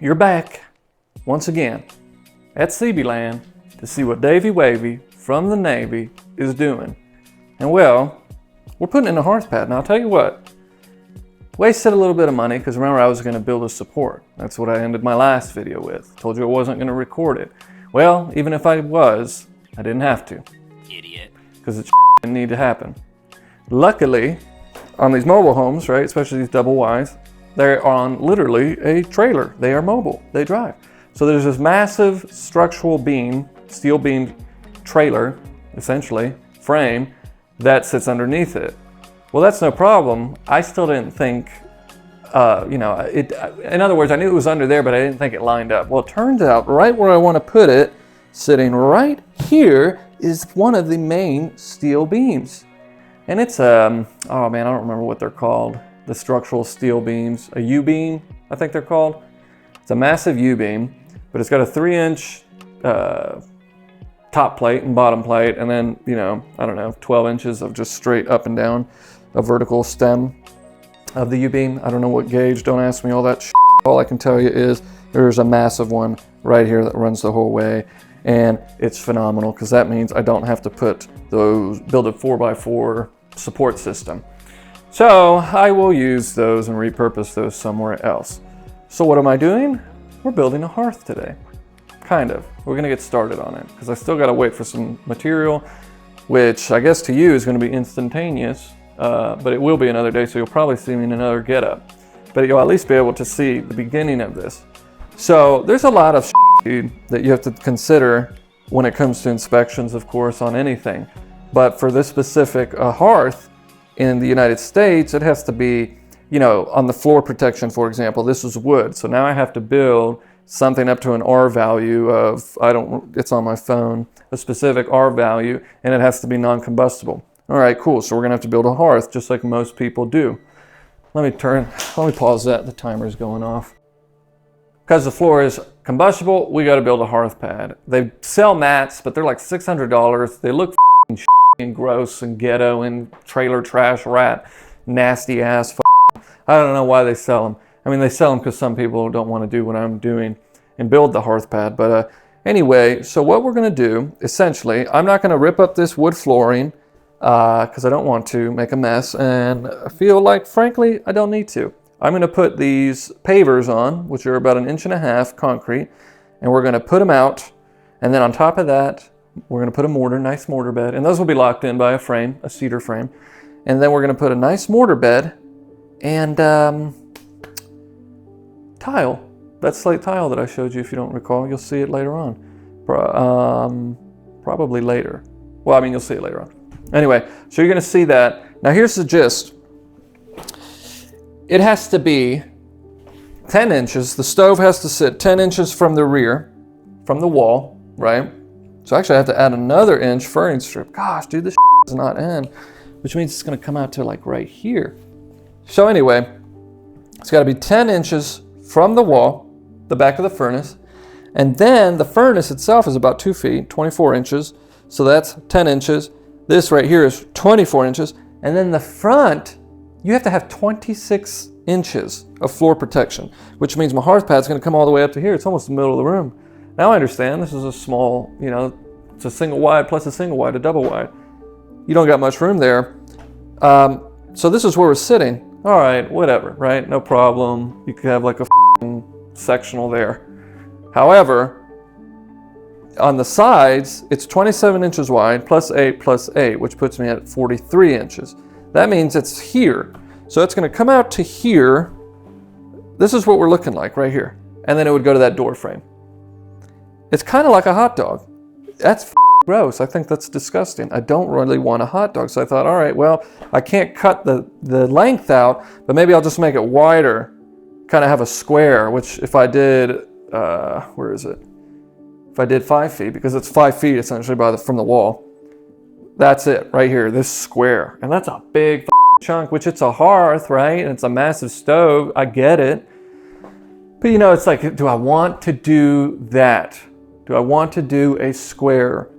you're back once again at Seabee land to see what Davey Wavy from the Navy is doing. And well, we're putting in a hearth pad. Now I'll tell you what, wasted a little bit of money because remember I was going to build a support. That's what I ended my last video with. Told you I wasn't going to record it. Well, even if I was, I didn't have to. Idiot. Because it didn't need to happen. Luckily, on these mobile homes, right, especially these double Ys, they're on literally a trailer. They are mobile, they drive. So there's this massive structural beam, steel beam trailer, essentially, frame, that sits underneath it. Well, that's no problem. I still didn't think, in other words, I knew it was under there, but I didn't think it lined up. Well, it turns out right where I want to put it, sitting right here, is one of the main steel beams. And it's, oh man, I don't remember what they're called. The structural steel beams, a U-beam, I think they're called. It's a massive U-beam, but it's got a 3-inch top plate and bottom plate, and then, 12 inches of just straight up and down, a vertical stem of the U-beam. I don't know what gauge, don't ask me all that shit. All I can tell you is there's a massive one right here that runs the whole way, and it's phenomenal because that means I don't have to build a 4x4 support system. So I will use those and repurpose those somewhere else. So what am I doing? We're building a hearth today. Kind of. We're gonna get started on it because I still gotta wait for some material, which I guess to you is gonna be instantaneous, but it will be another day, so you'll probably see me in another getup. But you'll at least be able to see the beginning of this. So there's a lot of shit that you have to consider when it comes to inspections, of course, on anything. But for this specific hearth in the United States, it has to be, on the floor protection, for example, this is wood. So now I have to build something up to an R value of, it's on my phone, a specific R value, and it has to be non-combustible. All right, cool. So we're gonna have to build a hearth just like most people do. Let me pause that, the timer's going off. Because the floor is combustible, we gotta build a hearth pad. They sell mats, but they're like $600. They look and gross and ghetto and trailer trash rat, nasty ass. I don't know why they sell them. I mean, they sell them because some people don't want to do what I'm doing and build the hearth pad. But anyway, so what we're going to do, essentially, I'm not going to rip up this wood flooring because I don't want to make a mess. And I feel like, frankly, I don't need to. I'm going to put these pavers on, which are about 1.5 inches concrete, and we're going to put them out. And then on top of that, we're going to put a nice mortar bed, and those will be locked in by a frame, a cedar frame. And then we're going to put a nice mortar bed and tile. That slate tile that I showed you, if you don't recall, you'll see it later on. Probably later. Well, I mean, you'll see it later on. Anyway, so you're going to see that. Now here's the gist. It has to be 10 inches. The stove has to sit 10 inches from the rear, from the wall, right? So actually I have to add another inch furring strip. Gosh, dude, this does not end, which means it's going to come out to like right here. So anyway, it's got to be 10 inches from the wall, the back of the furnace, and then the furnace itself is about 2 feet, 24 inches. So that's 10 inches. This right here is 24 inches. And then the front, you have to have 26 inches of floor protection, which means my hearth pad's going to come all the way up to here. It's almost the middle of the room. Now I understand this is a small, it's a single wide plus a single wide, a double wide. You don't got much room there. So this is where we're sitting. All right, whatever, right? No problem. You could have like a sectional there. However, on the sides, it's 27 inches wide plus 8, which puts me at 43 inches. That means it's here. So it's going to come out to here. This is what we're looking like right here. And then it would go to that door frame. It's kind of like a hot dog. That's gross. I think that's disgusting. I don't really want a hot dog. So I thought, all right, well, I can't cut the length out, but maybe I'll just make it wider, kind of have a square, which if I did, where is it? If I did 5 feet, because it's 5 feet essentially from the wall, that's it right here, this square. And that's a big chunk, which it's a hearth, right? And it's a massive stove. I get it. But it's like, do I want to do that? Do I want to do a square?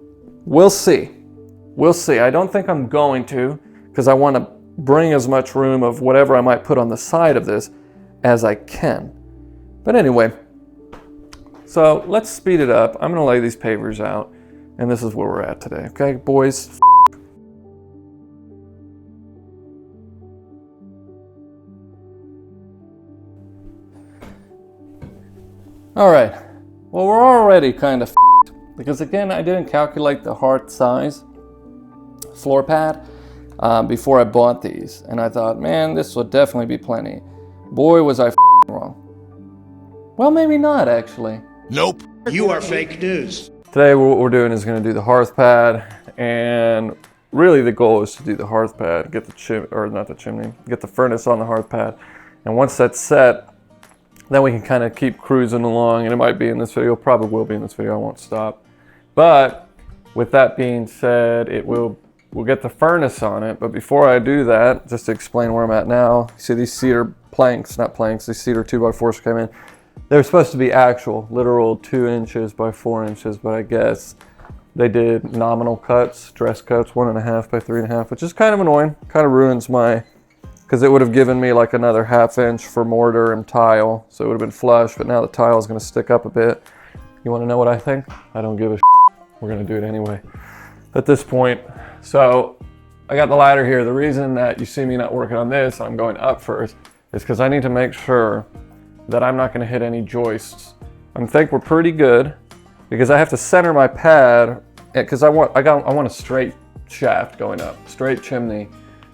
We'll see. We'll see. I don't think I'm going to, because I want to bring as much room of whatever I might put on the side of this as I can. But anyway, So let's speed it up. I'm gonna lay these pavers out, and this is where we're at today, okay, boys? All right, well, we're already kind of because again, I didn't calculate the Hearth size floor pad before I bought these. And I thought, man, this would definitely be plenty. Boy, was I wrong. Well, maybe not, actually. Nope. You are fake news. Today, what we're doing is going to do the Hearth pad. And really, the goal is to do the Hearth pad, get the get the furnace on the Hearth pad. And once that's set, then we can kind of keep cruising along. And it might be in this video, probably will be in this video, I won't stop. But with that being said, we'll get the furnace on it. But before I do that, just to explain where I'm at now, you see these cedar planks, not planks, these cedar 2x4s came in. They're supposed to be actual, literal 2 inches by 4 inches, but I guess they did nominal cuts, dress cuts, 1.5 by 3.5, which is kind of annoying, kind of ruins my, because it would have given me like another 1/2 inch for mortar and tile, so it would have been flush, but now the tile is going to stick up a bit. You want to know what I think? I don't give a shit. We're going to do it anyway at this point. So I got the ladder here. The reason that you see me not working on this, I'm going up first, is because I need to make sure that I'm not going to hit any joists. I think we're pretty good because I have to center my pad because I want a straight shaft going up, straight chimney,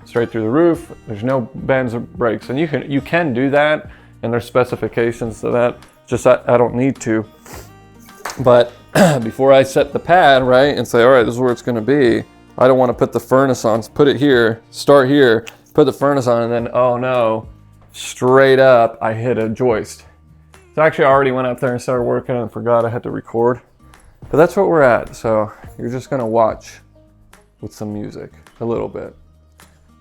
straight through the roof. There's no bends or breaks, and you can do that, and there's specifications to that. Just I don't need to. But before I set the pad, right, and say, all right, this is where it's going to be, I don't want to put the furnace on, put it here, start here, put the furnace on, and then, oh no, straight up, I hit a joist. So actually, I already went up there and started working and forgot I had to record. But that's what we're at, so you're just going to watch with some music a little bit.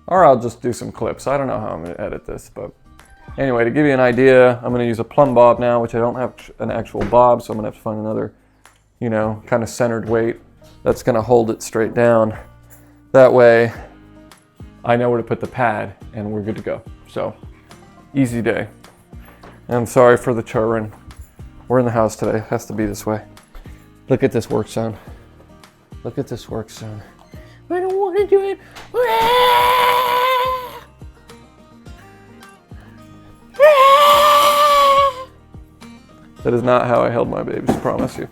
Or I'll just do some clips. I don't know how I'm going to edit this, but anyway, to give you an idea, I'm going to use a plumb bob now, which I don't have an actual bob, so I'm going to have to find another, you know, kind of centered weight that's going to hold it straight down. That way, I know where to put the pad, and we're good to go. So, easy day. And I'm sorry for the children. We're in the house today. It has to be this way. Look at this work zone. Look at this work zone. I don't want to do it. That is not how I held my babies, promise you.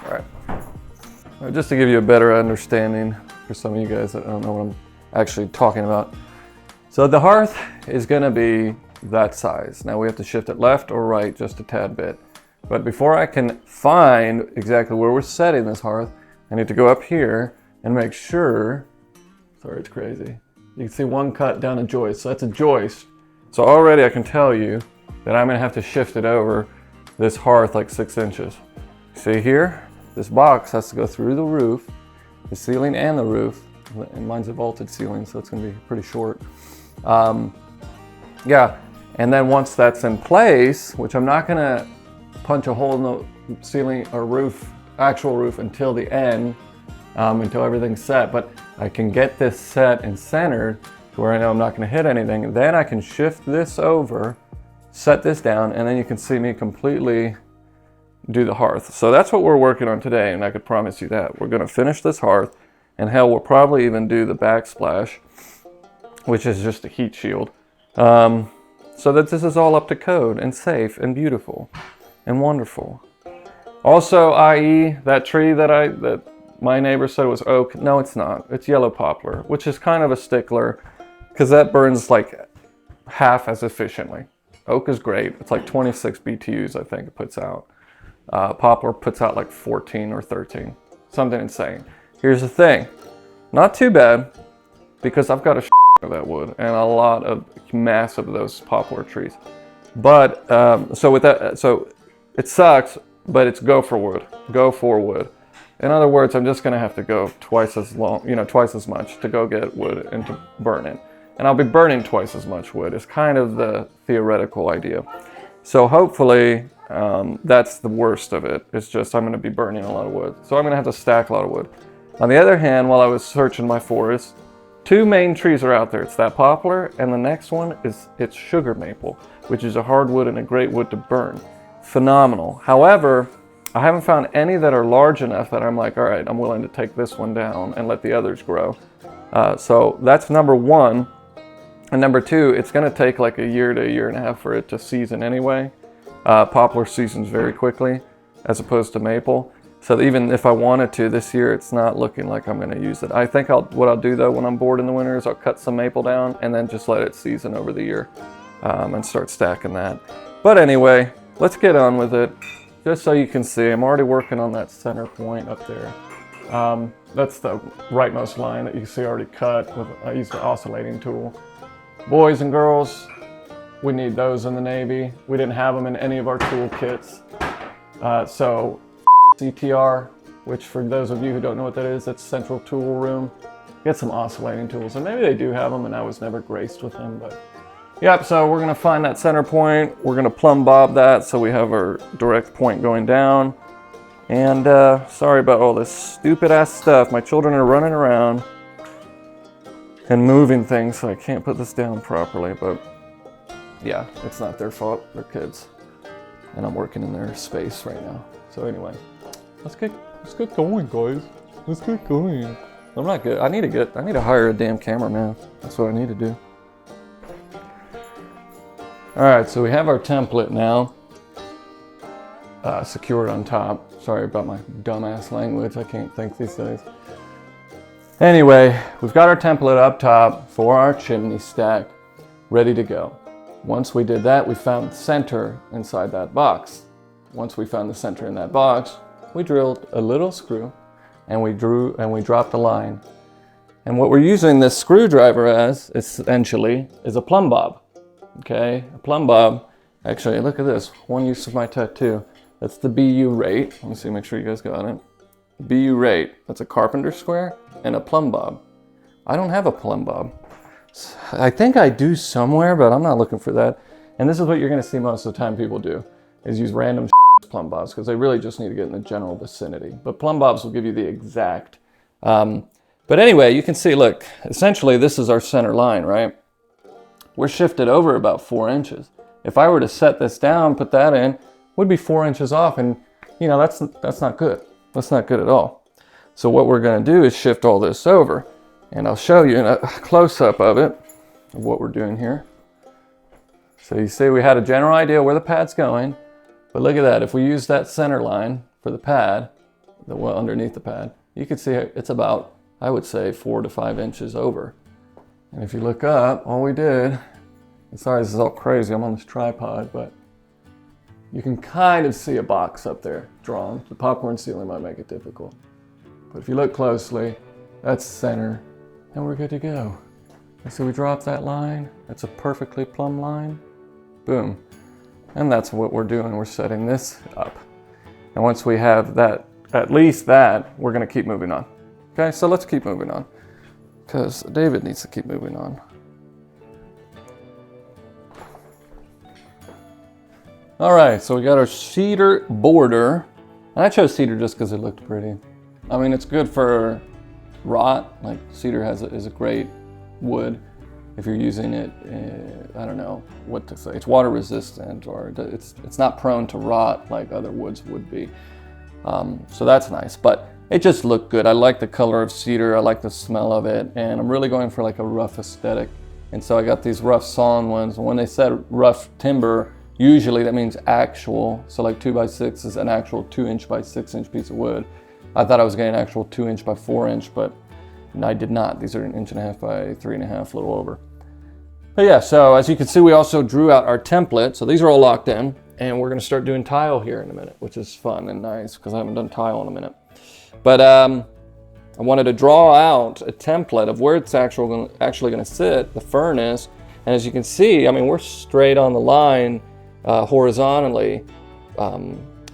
All right. Just to give you a better understanding for some of you guys that don't know what I'm actually talking about. So the Hearth is gonna be that size. Now we have to shift it left or right just a tad bit. But before I can find exactly where we're setting this Hearth, I need to go up here and make sure, sorry, it's crazy. You can see one cut down a joist, so that's a joist. So already I can tell you that I'm gonna have to shift it over this Hearth like 6 inches. See here, this box has to go through the roof, the ceiling and the roof, and mine's a vaulted ceiling, so it's gonna be pretty short. Yeah, and then once that's in place, which I'm not gonna punch a hole in the ceiling or roof, actual roof until the end, until everything's set, but I can get this set and centered to where I know I'm not gonna hit anything. Then I can shift this over, set this down, and then you can see me completely do the Hearth. So that's what we're working on today, and I could promise you that. We're gonna finish this Hearth, and hell, we'll probably even do the backsplash, which is just a heat shield. So that this is all up to code, and safe, and beautiful, and wonderful. Also, i.e. that tree that my neighbor said was oak. No, it's not. It's yellow poplar, which is kind of a stickler, because that burns like half as efficiently. Oak is great. It's like 26 BTUs, I think it puts out. Poplar puts out like 14 or 13. Something insane. Here's the thing. Not too bad, because I've got a of that wood and a lot of mass of those poplar trees. But, so with that, so it sucks, but it's go for wood. Go for wood. In other words, I'm just gonna have to go twice as long, you know, twice as much to go get wood and to burn it. And I'll be burning twice as much wood. It's kind of the theoretical idea. So hopefully, that's the worst of it. It's just I'm gonna be burning a lot of wood. So I'm gonna have to stack a lot of wood. On the other hand, while I was searching my forest, 2 main trees are out there. It's that poplar, and the next one is it's sugar maple, which is a hardwood and a great wood to burn. phenomenal. However, I haven't found any that are large enough that I'm like, all right, I'm willing to take this one down and let the others grow. So that's number one. And number two, it's going to take like a year to a year and a half for it to season anyway. Poplar seasons very quickly as opposed to maple. So even if I wanted to this year, it's not looking like I'm going to use it. I think what I'll do though when I'm bored in the winter is I'll cut some maple down and then just let it season over the year and start stacking that. But anyway, let's get on with it. Just so you can see, I'm already working on that center point up there. That's the rightmost line that you can see already cut. I used the oscillating tool. Boys and girls, we need those in the Navy. We didn't have them in any of our tool kits. So CTR, which for those of you who don't know what that is, that's Central Tool Room. Get some oscillating tools, and maybe they do have them and I was never graced with them, but yep, so we're gonna find that center point. We're gonna plumb bob that so we have our direct point going down. And sorry about all this stupid ass stuff. My children are running around and moving things, so I can't put this down properly, but yeah, it's not their fault, they're kids. And I'm working in their space right now. So anyway, let's get going, guys. Let's get going. I'm not good. I need to hire a damn cameraman. That's what I need to do. All right, so we have our template now secured on top. Sorry about my dumbass language. I can't think these days. Anyway, we've got our template up top for our chimney stack, ready to go. Once we did that, we found the center inside that box. Once we found the center in that box, we drilled a little screw and we dropped a line. And what we're using this screwdriver as, essentially, is a plumb bob. Okay, a plumb bob. Actually, look at this, one use of my tattoo. That's the BU rate. Let me see, make sure you guys got it. BU rate, that's a carpenter square and a plumb bob. I don't have a plumb bob. I think I do somewhere, but I'm not looking for that. And this is what you're gonna see most of the time people do, is use random plumb bobs, because they really just need to get in the general vicinity. But plumb bobs will give you the exact. But anyway, you can see, look, essentially this is our center line, right? We're shifted over about 4 inches. If I were to set this down, put that in, would be 4 inches off, and you know, that's not good. That's not good at all. So what we're gonna do is shift all this over, and I'll show you a close-up of it, of what we're doing here. So you see we had a general idea where the pad's going, but look at that. If we use that center line for the pad, the one underneath the pad, you can see it's about, I would say, 4 to 5 inches over. And if you look up, all we did, and sorry this is all crazy, I'm on this tripod, but you can kind of see a box up there drawn. The popcorn ceiling might make it difficult. But if you look closely, that's center, and we're good to go. And so we drop that line, that's a perfectly plumb line, boom. And that's what we're doing, we're setting this up. And once we have that, at least that, we're gonna keep moving on. Okay, so let's keep moving on, because David needs to keep moving on. All right, so we got our cedar border. And I chose cedar just because it looked pretty. I mean, it's good for rot. Like cedar is a great wood if you're using it. I don't know what to say. It's water resistant, or it's not prone to rot like other woods would be. So that's nice. But it just looked good. I like the color of cedar. I like the smell of it, and I'm really going for like a rough aesthetic. And so I got these rough sawn ones. When they said rough timber, usually that means actual. So like 2x6 is an actual 2" by 6" piece of wood. I thought I was getting an actual 2" by 4", but I did not. These are 1.5" by 3.5", a little over. But yeah, so as you can see, we also drew out our template. So these are all locked in, and we're gonna start doing tile here in a minute, which is fun and nice because I haven't done tile in a minute. But I wanted to draw out a template of where it's actually gonna sit, the furnace. And as you can see, I mean, we're straight on the line horizontally,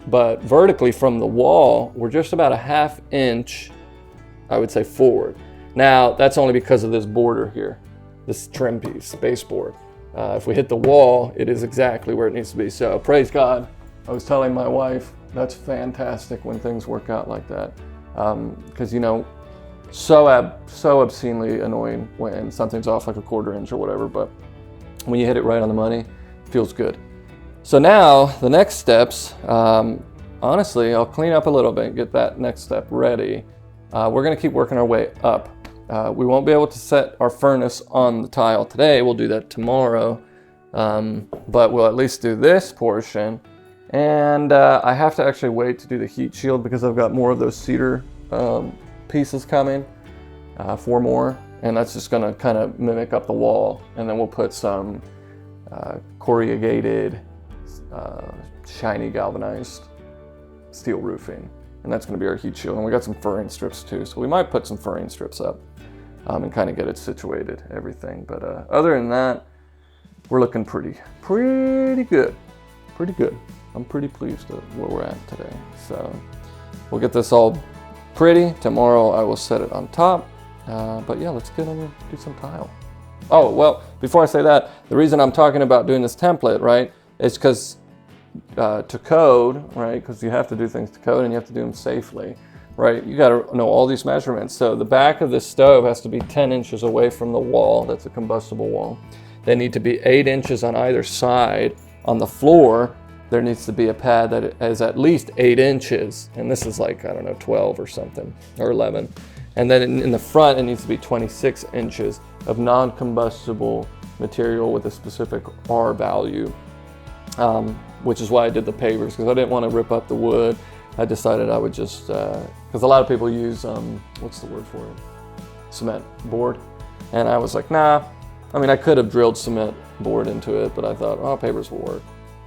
but vertically from the wall, we're just about a 1/2 inch, I would say, forward. Now, that's only because of this border here, this trim piece, baseboard. If we hit the wall, it is exactly where it needs to be. So praise God. I was telling my wife, that's fantastic when things work out like that. Because, you know, so obscenely annoying when something's off like a 1/4 inch or whatever, but when you hit it right on the money, it feels good. So now the next steps, honestly, I'll clean up a little bit and get that next step ready. We're gonna keep working our way up. We won't be able to set our furnace on the tile today. We'll do that tomorrow, but we'll at least do this portion. And I have to actually wait to do the heat shield because I've got more of those cedar pieces coming, 4 more, and that's just gonna kind of mimic up the wall. And then we'll put some corrugated, shiny galvanized steel roofing, and that's going to be our heat shield. And we got some furring strips too, so we might put some furring strips up and kind of get it situated, everything. But other than that, we're looking pretty good. I'm pretty pleased with where we're at today. So we'll get this all pretty. Tomorrow I will set it on top. But yeah, let's get in and do some tile. Oh, well, before I say that, the reason I'm talking about doing this template, right, is because to code, right, because you have to do things to code and you have to do them safely, right? You got to know all these measurements. So the back of this stove has to be 10 inches away from the wall. That's a combustible wall. They need to be 8 inches on either side. On the floor, there needs to be a pad that is at least 8 inches. And this is like, I don't know, 12 or something, or 11. And then in the front, it needs to be 26 inches of non-combustible material with a specific R value, which is why I did the pavers, because I didn't want to rip up the wood. I decided I would just, because a lot of people use, what's the word for it? Cement board. And I was like, nah. I mean, I could have drilled cement board into it, but I thought, oh, pavers will work.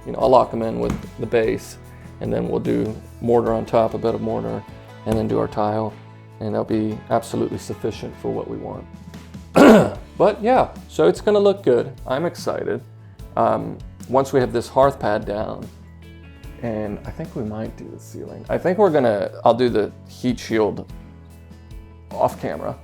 You know, I'll lock them in with the base, and then we'll do mortar on top, a bit of mortar, and then do our tile. And that'll be absolutely sufficient for what we want. But yeah, so it's gonna look good. I'm excited. Once we have this hearth pad down, and I think we might do the ceiling. I think I'll do the heat shield off camera,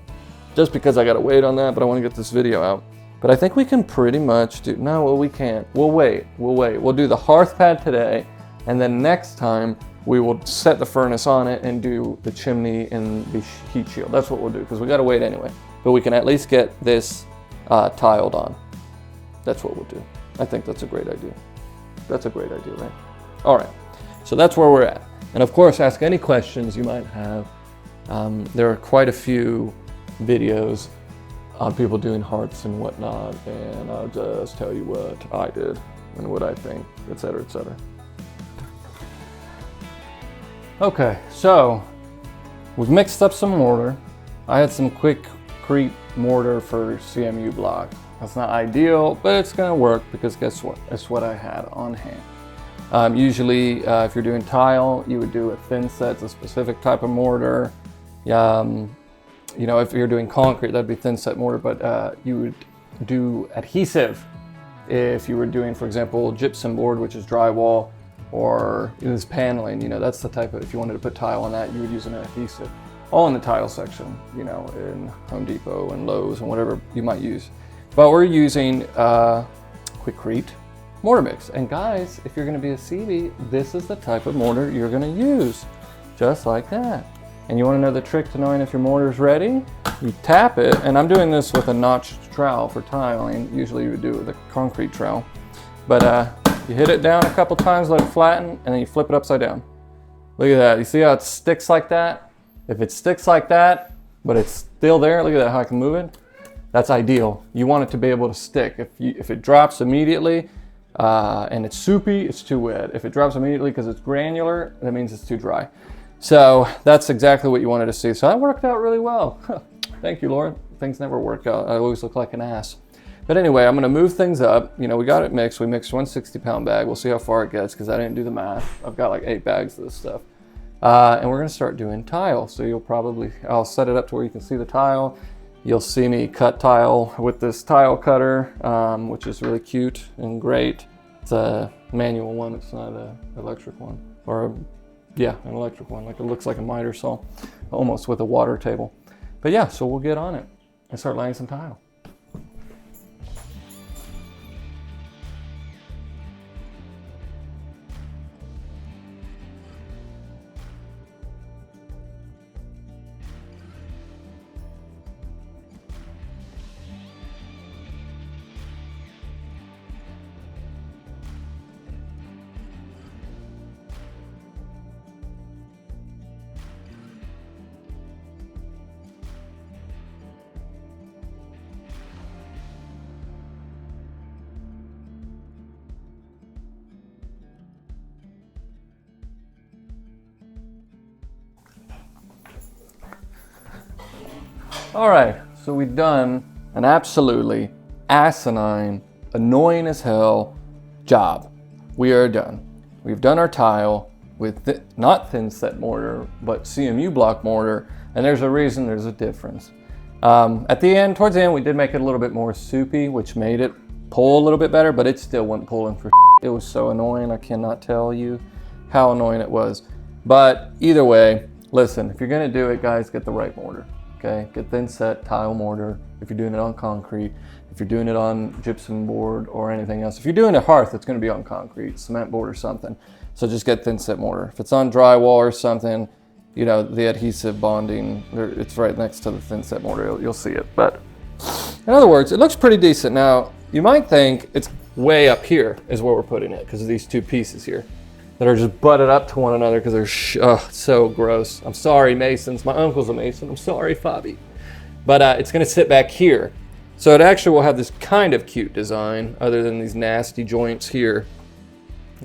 just because I gotta wait on that, but I wanna get this video out. But I think we can pretty much do, no, well, we can't. We'll wait. We'll do the hearth pad today, and then next time, we will set the furnace on it and do the chimney and the heat shield. That's what we'll do, because we gotta wait anyway. But we can at least get this tiled on. That's what we'll do. I think that's a great idea. That's a great idea, right? All right, so that's where we're at. And of course, ask any questions you might have. There are quite a few videos on people doing hearths and whatnot, and I'll just tell you what I did and what I think, etc., etc. Okay, so we've mixed up some mortar. I had some Quikrete mortar for CMU block. That's not ideal, but it's gonna work because guess what? It's what I had on hand. Usually, if you're doing tile, you would do a thin set, it's a specific type of mortar. You know, if you're doing concrete, that'd be thin set mortar, but you would do adhesive if you were doing, for example, gypsum board, which is drywall, or this paneling. You know, that's the type of, if you wanted to put tile on that, you would use an adhesive. All in the tile section, you know, in Home Depot and Lowe's and whatever you might use. But we're using Quikrete mortar mix. And guys, if you're gonna be a Seabee, this is the type of mortar you're gonna use, just like that. And you wanna know the trick to knowing if your mortar's ready? You tap it, and I'm doing this with a notched trowel for tiling. Usually you would do it with a concrete trowel. But you hit it down a couple times, let it flatten, and then you flip it upside down. Look at that, you see how it sticks like that? If it sticks like that, but it's still there, look at that, how I can move it. That's ideal. You want it to be able to stick. If it drops immediately and it's soupy, it's too wet. If it drops immediately because it's granular, that means it's too dry. So that's exactly what you wanted to see. So that worked out really well. Thank you, Lord. Things never work out. I always look like an ass. But anyway, I'm gonna move things up. You know, we got it mixed. We mixed 1 60-pound bag. We'll see how far it gets because I didn't do the math. I've got like 8 bags of this stuff. And we're gonna start doing tile. So I'll set it up to where you can see the tile. You'll see me cut tile with this tile cutter, which is really cute and great. It's a manual one, it's not an electric one. Yeah, an electric one, like it looks like a miter saw, almost with a water table. But yeah, so we'll get on it and start laying some tile. All right, so we've done an absolutely asinine, annoying as hell job. We are done. We've done our tile with not thin set mortar, but CMU block mortar, and there's a reason, there's a difference. At the end, towards the end, we did make it a little bit more soupy, which made it pull a little bit better, but it still wasn't pulling for shit. It was so annoying, I cannot tell you how annoying it was. But either way, listen, if you're gonna do it, guys, get the right mortar, okay? Get thin set tile mortar if you're doing it on concrete, if you're doing it on gypsum board or anything else. If you're doing a hearth, it's gonna be on concrete, cement board or something. So just get thin set mortar. If it's on drywall or something, you know, the adhesive bonding, it's right next to the thin set mortar, you'll see it. But in other words, it looks pretty decent. Now, you might think it's way up here is where we're putting it because of these two pieces here that are just butted up to one another because they're so gross. I'm sorry, Masons. My uncle's a Mason. I'm sorry, Fabi. But it's gonna sit back here. So it actually will have this kind of cute design other than these nasty joints here.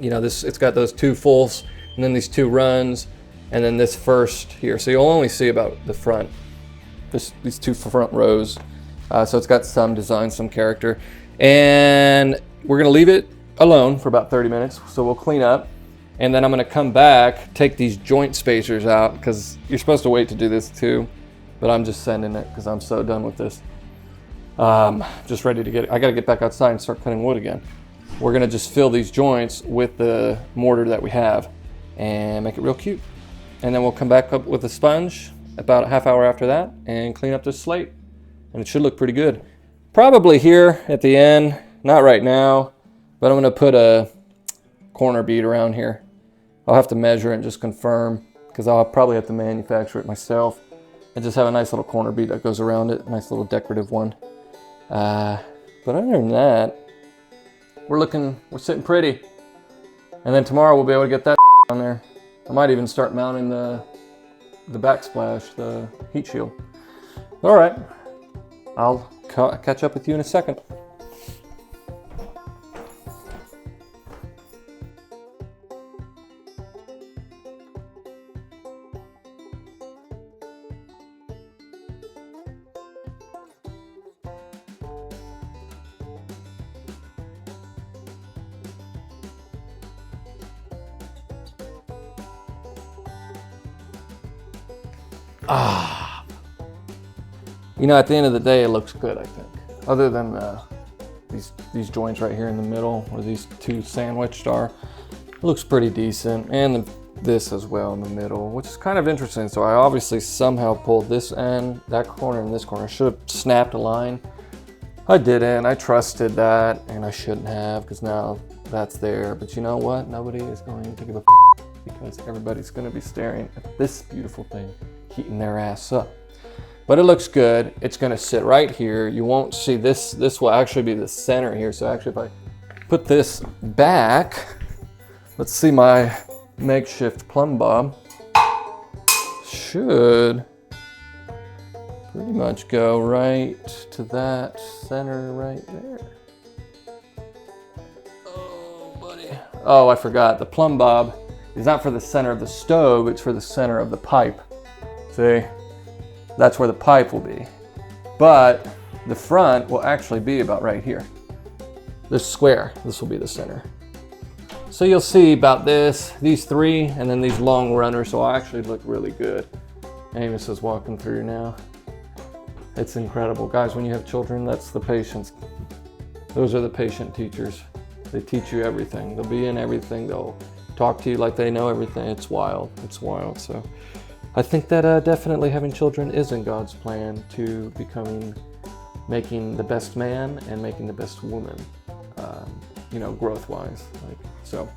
You know, it's got those two fulls and then these two runs and then this first here. So you'll only see about the front, these two front rows. So it's got some design, some character. And we're gonna leave it alone for about 30 minutes. So we'll clean up and then I'm gonna come back, take these joint spacers out because you're supposed to wait to do this too, but I'm just sending it because I'm so done with this. Just ready to get it. I gotta get back outside and start cutting wood again. We're gonna just fill these joints with the mortar that we have and make it real cute. And then we'll come back up with a sponge about a half hour after that and clean up this slate. And it should look pretty good. Probably here at the end, not right now, but I'm gonna put a corner bead around here. I'll have to measure it and just confirm because I'll probably have to manufacture it myself and just have a nice little corner bead that goes around it, a nice little decorative one. But other than that, we're sitting pretty. And then tomorrow we'll be able to get that on there. I might even start mounting the backsplash, the heat shield. All right, I'll catch up with you in a second. You know, at the end of the day, it looks good, I think. Other than these joints right here in the middle, where these two sandwiched are, it looks pretty decent. And this as well in the middle, which is kind of interesting. So I obviously somehow pulled this end, that corner, and this corner. I should have snapped a line. I didn't. I trusted that, and I shouldn't have, because now that's there. But you know what? Nobody is going to give a because everybody's going to be staring at this beautiful thing, heating their ass up. But it looks good. It's gonna sit right here. You won't see this. This will actually be the center here. So actually if I put this back, let's see my makeshift plumb bob. Should pretty much go right to that center right there. Oh, buddy. Oh, I forgot. The plumb bob is not for the center of the stove. It's for the center of the pipe. See? That's where the pipe will be. But the front will actually be about right here. This square, this will be the center. So you'll see about these three, and then these long runners, so I actually look really good. Amos is walking through now. It's incredible. Guys, when you have children, that's the patience. Those are the patient teachers. They teach you everything. They'll be in everything. They'll talk to you like they know everything. It's wild. It's wild. So I think that definitely having children is in God's plan to making the best man and making the best woman, you know, growth-wise. So,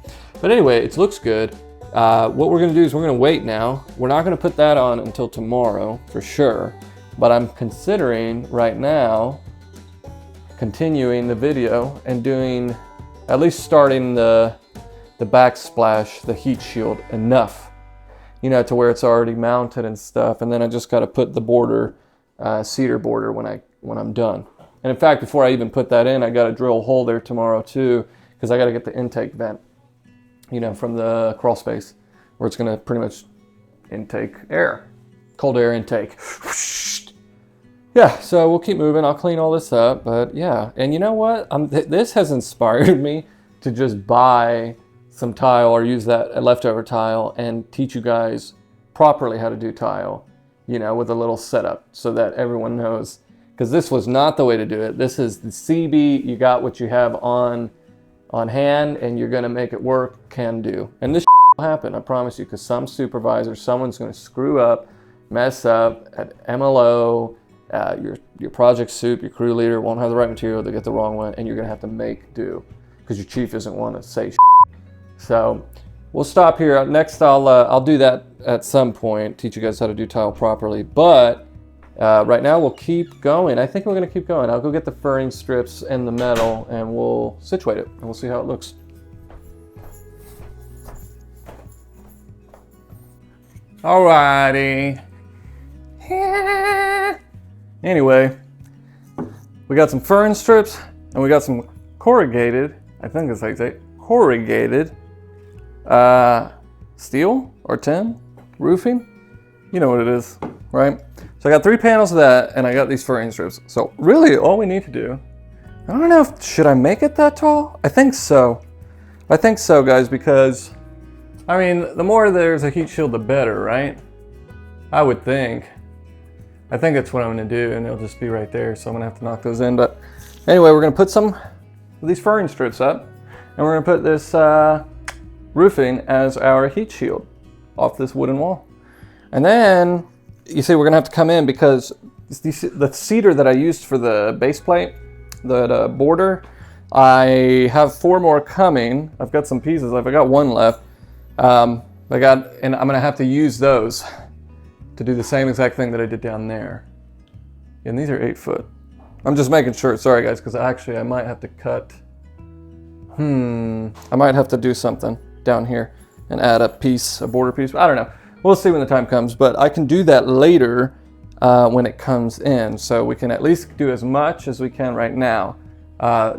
but anyway, it looks good. What we're gonna do is we're gonna wait now. We're not gonna put that on until tomorrow for sure, but I'm considering right now continuing the video and doing, at least starting the backsplash, the heat shield enough, you know, to where it's already mounted and stuff. And then I just got to put the border, cedar border when I'm done. And in fact, before I even put that in, I got to drill a hole there tomorrow too, because I got to get the intake vent, you know, from the crawl space where it's going to pretty much intake air, cold air intake. yeah, so we'll keep moving. I'll clean all this up, but yeah. And you know what? This has inspired me to just buy some tile or use that leftover tile and teach you guys properly how to do tile, you know, with a little setup so that everyone knows. Because this was not the way to do it. This is the Seabee. You got what you have on hand, and you're gonna make it work, can do. And this will happen, I promise you, because some supervisor, someone's gonna screw up, mess up at MLO, your project soup, your crew leader won't have the right material, they get the wrong one, and you're gonna have to make do because your chief isn't one to say shit. So we'll stop here. Next, I'll do that at some point, teach you guys how to do tile properly. But right now we'll keep going. I think we're gonna keep going. I'll go get the furring strips and the metal, and we'll situate it, and we'll see how it looks. Alrighty. Anyway, we got some furring strips and we got some corrugated, I think it's like corrugated steel or tin roofing. You know what it is, right? So I got 3 panels of that and I got these furring strips. So really all we need to do, I don't know should I make it that tall? I think so. I think so, guys, because I mean, the more there's a heat shield, the better, right? I would think. I think that's what I'm gonna do, and it'll just be right there, so I'm gonna have to knock those in. But anyway, we're gonna put some of these furring strips up, and we're gonna put this roofing as our heat shield off this wooden wall. And then, you see, we're gonna have to come in because the cedar that I used for the base plate, the border, I have 4 more coming. I've got some pieces, I got 1 left. And I'm gonna have to use those to do the same exact thing that I did down there. And these are 8 foot. I'm just making sure, sorry guys, because actually I might have to cut, I might have to do something down here and add a piece, a border piece. I don't know, we'll see when the time comes, but I can do that later when it comes in. So we can at least do as much as we can right now.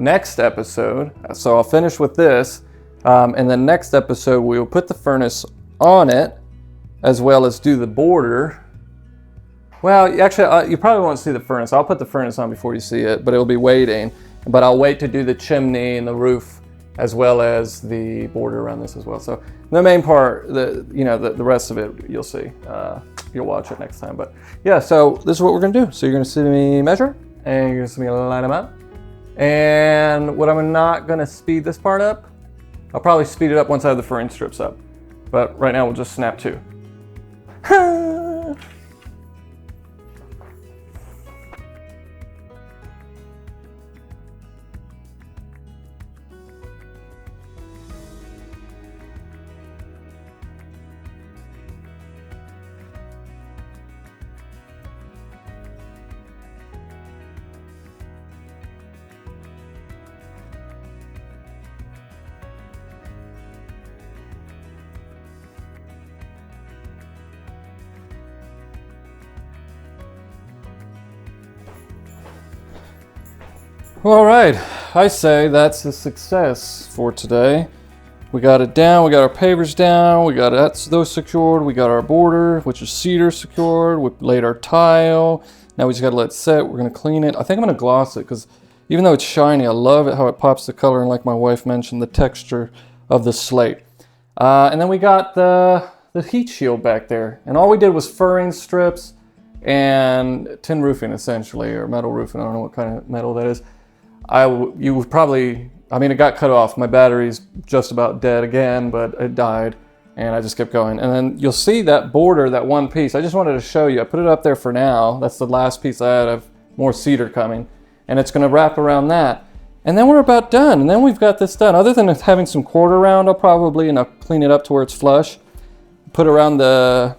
Next episode, so I'll finish with this, and then next episode we will put the furnace on it, as well as do the border. Well, actually, you probably won't see the furnace. I'll put the furnace on before you see it, but it'll be waiting. But I'll wait to do the chimney and the roof, as well as the border around this as well. So the main part, the rest of it, you'll see. You'll watch it next time. But yeah, so this is what we're gonna do. So you're gonna see me measure, and you're gonna see me line them up. And what I'm not gonna speed this part up, I'll probably speed it up once I have the furring strips up. But right now we'll just snap 2. All right, I say that's a success for today. We got it down, we got our pavers down, we got those secured, we got our border, which is cedar, secured, we laid our tile. Now we just gotta let it set, we're gonna clean it. I think I'm gonna gloss it because even though it's shiny, I love it how it pops the color, and like my wife mentioned, the texture of the slate. And then we got the heat shield back there. And all we did was furring strips and tin roofing essentially, or metal roofing, I don't know what kind of metal that is. You would probably, I mean, it got cut off. My battery's just about dead again, but it died, and I just kept going. And then you'll see that border, that one piece. I just wanted to show you. I put it up there for now. That's the last piece I had. I have more cedar coming, and it's going to wrap around that. And then we're about done, and then we've got this done. Other than having some quarter round, I'll probably, and I'll clean it up to where it's flush, put around the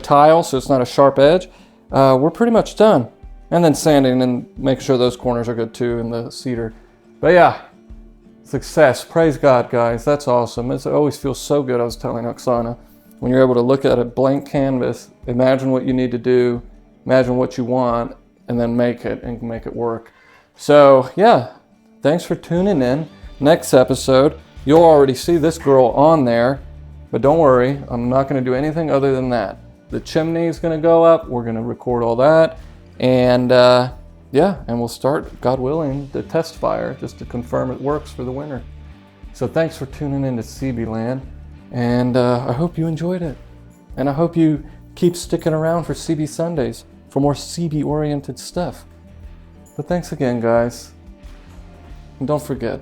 tile so it's not a sharp edge. We're pretty much done. And then sanding and making sure those corners are good too in the cedar. But yeah, success. Praise God, guys. That's awesome. It always feels so good, I was telling Oksana, when you're able to look at a blank canvas, imagine what you need to do, imagine what you want, and then make it and make it work. So yeah, thanks for tuning in. Next episode, you'll already see this girl on there, but don't worry, I'm not going to do anything other than that. The chimney is going to go up. We're going to record all that. And yeah, and we'll start, God willing, the test fire just to confirm it works for the winter. So thanks for tuning in to Seabee Land, and I hope you enjoyed it. And I hope you keep sticking around for Seabee Sundays for more Seabee oriented stuff. But thanks again, guys. And don't forget,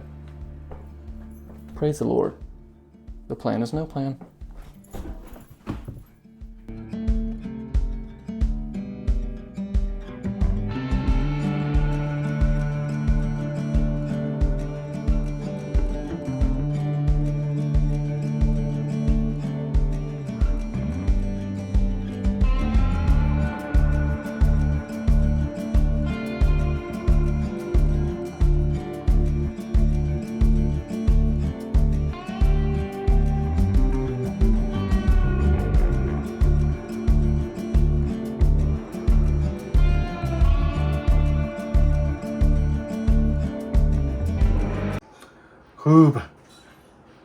praise the Lord. The plan is no plan.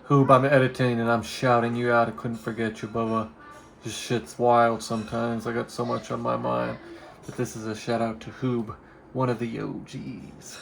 Hoob, I'm editing and I'm shouting you out. I couldn't forget you, Bubba. This shit's wild sometimes. I got so much on my mind. But this is a shout out to Hoob, one of the OGs.